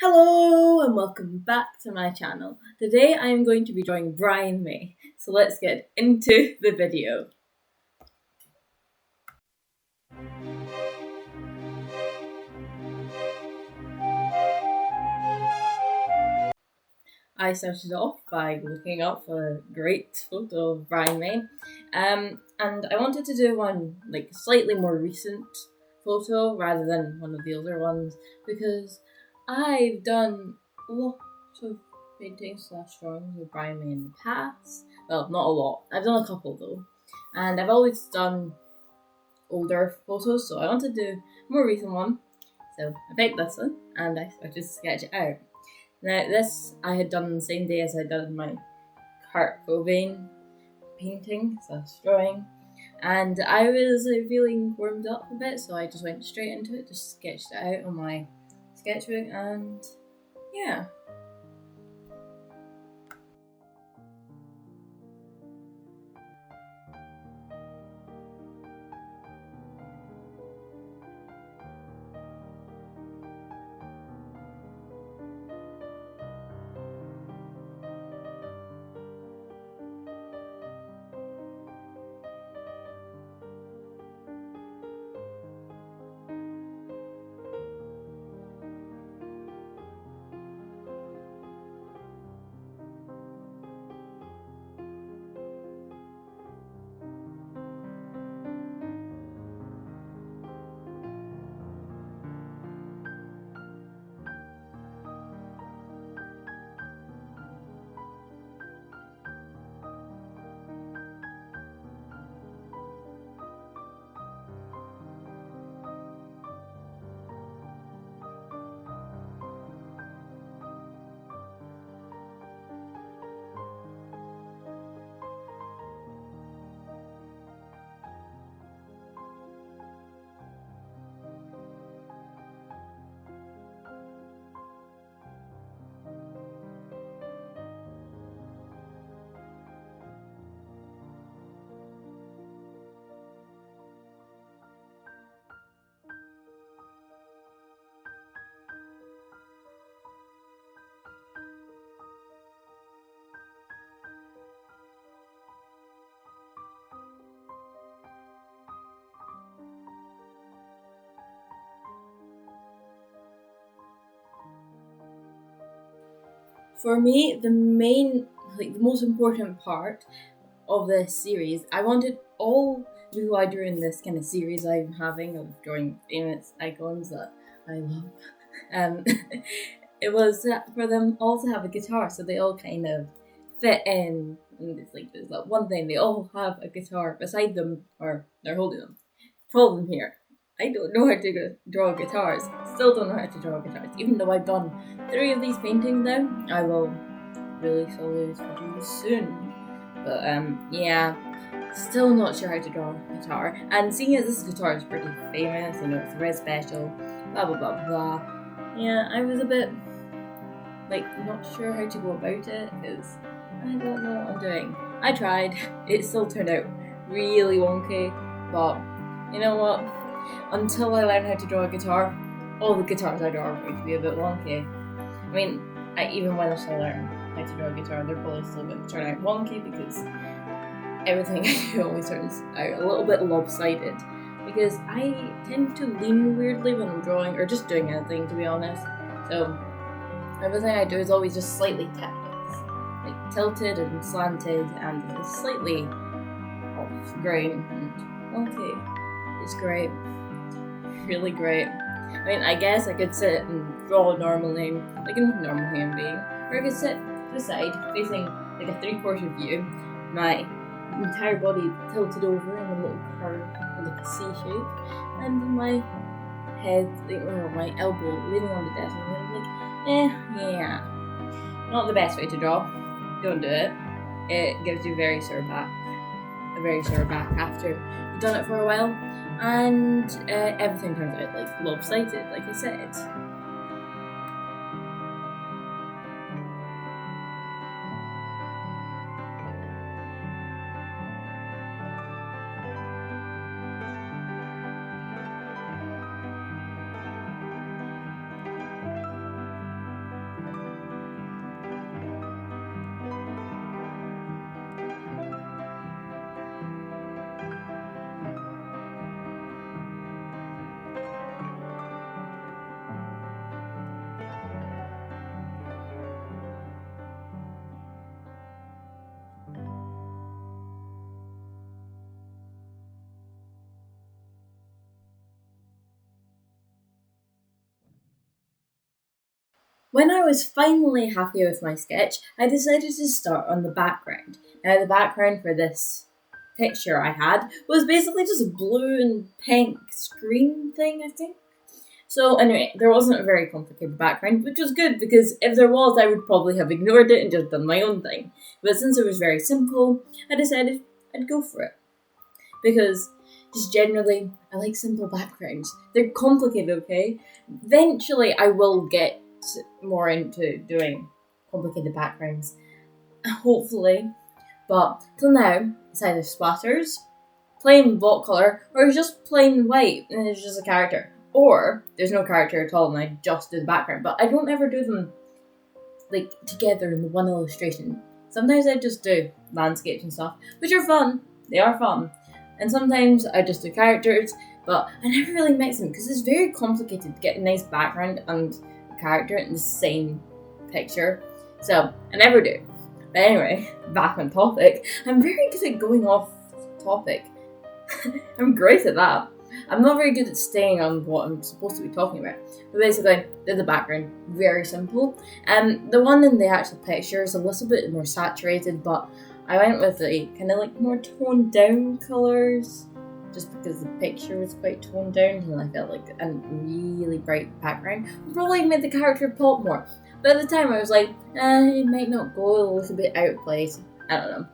Hello and welcome back to my channel. Today I am going to be drawing Brian May. So let's get into the video. I started off by looking up a great photo of Brian May. And I wanted to do one like slightly more recent photo rather than one of the older ones because I've done lots of paintings slash drawings with Brian May in the past. Well, not a lot. I've done a couple though. And I've always done older photos, so I wanted to do a more recent one. So I picked this one and I started to sketch it out. Now this I had done the same day as I did my Kurt Cobain painting slash drawing, and I was feeling warmed up a bit, so I just went straight into it, just sketched it out on my sketchbook, and yeah. For me, the most important part of this series, I wanted all the people I drew in this kind of series I'm having of drawing famous icons that I love. Um, it was for them all to have a guitar, so they all kind of fit in. And it's like there's that one thing, they all have a guitar beside them, or they're holding them. Problem here, I don't know how to draw guitars. Still don't know how to draw guitars, even though I've done 3 of these paintings now. I will release all those videos soon. But yeah, still not sure how to draw a guitar. And seeing as this guitar is pretty famous, it's a red special, blah blah blah blah. Yeah, I was a bit like not sure how to go about it because I don't know what I'm doing. I tried, it still turned out really wonky, but you know what? Until I learn how to draw a guitar, all the guitars I draw are going to be a bit wonky. I mean, even when I still learn how to draw a guitar, they're probably still going to turn out wonky because everything I do always turns out a little bit lopsided. Because I tend to lean weirdly when I'm drawing or just doing anything, to be honest. So everything I do is always just slightly tipped, like tilted and slanted and slightly off grain. And okay, it's great, really great. I mean, I guess I could sit and draw normally, like a normal human being, or I could sit to the side, facing like a 3/4 view, my entire body tilted over in a little curve, like a C shape, and my head, or my elbow leaning on the desk, and I'm like, yeah, not the best way to draw. Don't do it. It gives you a very sore back after you've done it for a while, and everything turns out like lopsided, like I said. When I was finally happy with my sketch, I decided to start on the background. Now, the background for this picture I had was basically just a blue and pink screen thing, I think. So anyway, there wasn't a very complicated background, which was good because if there was, I would probably have ignored it and just done my own thing. But since it was very simple, I decided I'd go for it. Because just generally, I like simple backgrounds. They're complicated, okay? Eventually, I will get more into doing complicated backgrounds. Hopefully. But till now, it's either splatters, plain block colour, or just plain white and it's just a character. Or there's no character at all and I just do the background. But I don't ever do them like together in the one illustration. Sometimes I just do landscapes and stuff, which are fun. They are fun. And sometimes I just do characters, but I never really mix them because it's very complicated to get a nice background and a character in the same picture. So I never do. But anyway, back on topic. I'm very good at going off topic. I'm great at that. I'm not very good at staying on what I'm supposed to be talking about. But basically, there's the background. Very simple. The one in the actual picture is a little bit more saturated, but I went with the kind of like more toned down colours. Just because the picture was quite toned down and I felt like a really bright background would probably made the character pop more. But at the time I was like, it might not go, a little bit out of place. I don't know.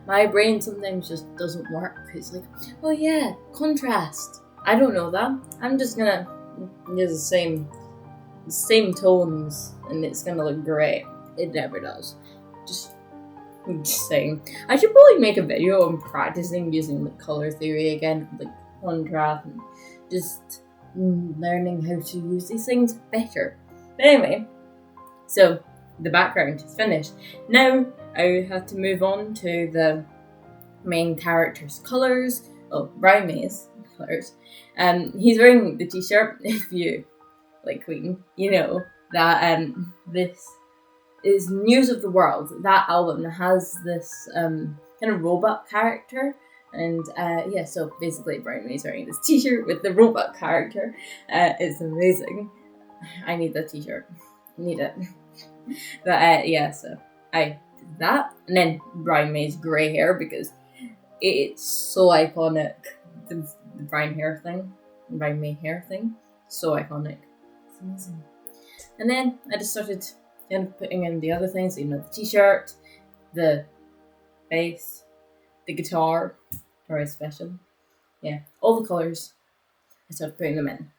My brain sometimes just doesn't work. It's like, oh yeah, contrast. I don't know that. I'm just gonna use the same tones and it's gonna look great. It never does. Just saying. I should probably make a video on practicing using the color theory again, like contrast and just learning how to use these things better. But anyway, so the background is finished. Now I have to move on to the main character's colours. Oh, Brown Maze colours. He's wearing the t-shirt. If you like Queen, you know that this is News of the World. That album has this kind of robot character. And yeah, so basically Brown Maze wearing this t-shirt with the robot character. It's amazing. I need that t-shirt. Need it. But yeah, so I did that. And then Brown May's grey hair because it's so iconic. The brown hair thing. Brown May hair thing. So iconic. It's amazing. And then I just started kind of putting in the other things, you know, the t-shirt, the bass, the guitar, very special. Yeah, all the colours. I started putting them in.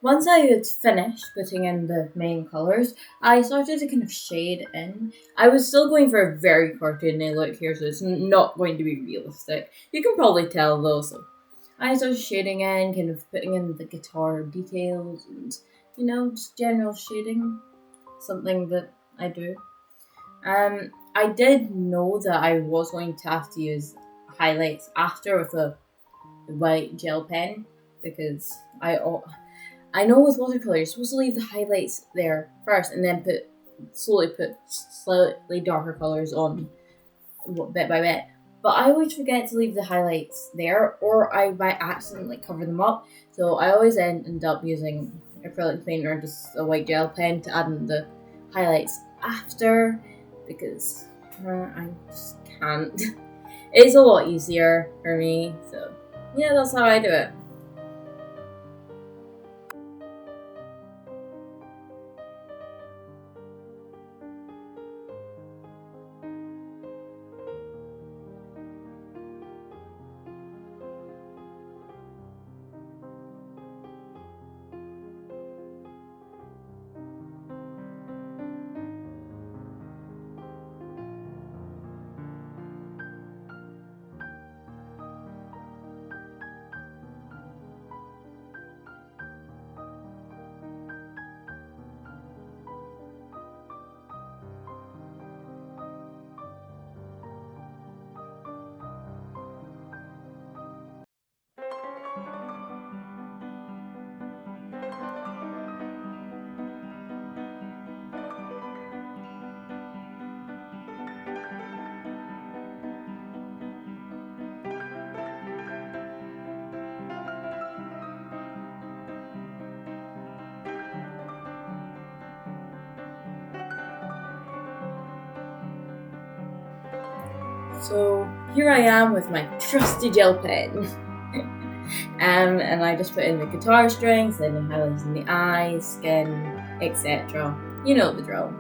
Once I had finished putting in the main colours, I started to kind of shade in. I was still going for a very cartoony look here, so it's not going to be realistic. You can probably tell though, so I started shading in, kind of putting in the guitar details and, just general shading. Something that I do. I did know that I was going to have to use highlights after with a white gel pen because I know with watercolor you're supposed to leave the highlights there first and then slowly put slightly darker colors on bit by bit. But I always forget to leave the highlights there, or I by accident cover them up. So I always end up using acrylic paint or just a white gel pen to add in the highlights after because I just can't. It's a lot easier for me. So yeah, that's how I do it. So here I am with my trusty gel pen. And I just put in the guitar strings, then the highlights in the eyes, skin, etc. You know the drill.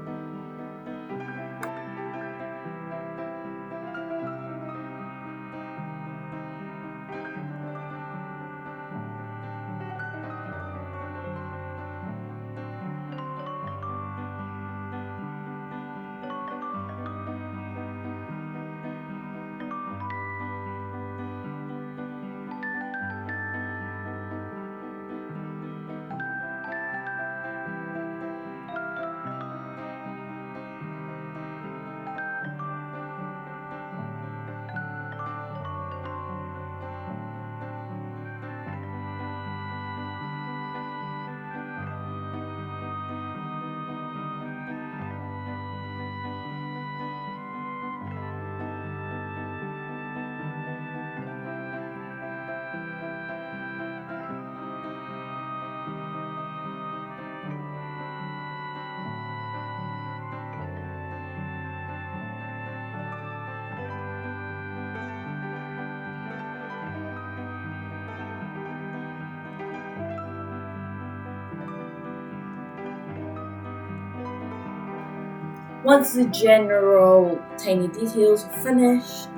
Once the general tiny details are finished,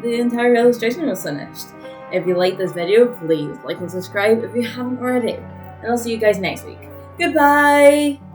the entire illustration is finished. If you like this video, please like and subscribe if you haven't already. And I'll see you guys next week. Goodbye!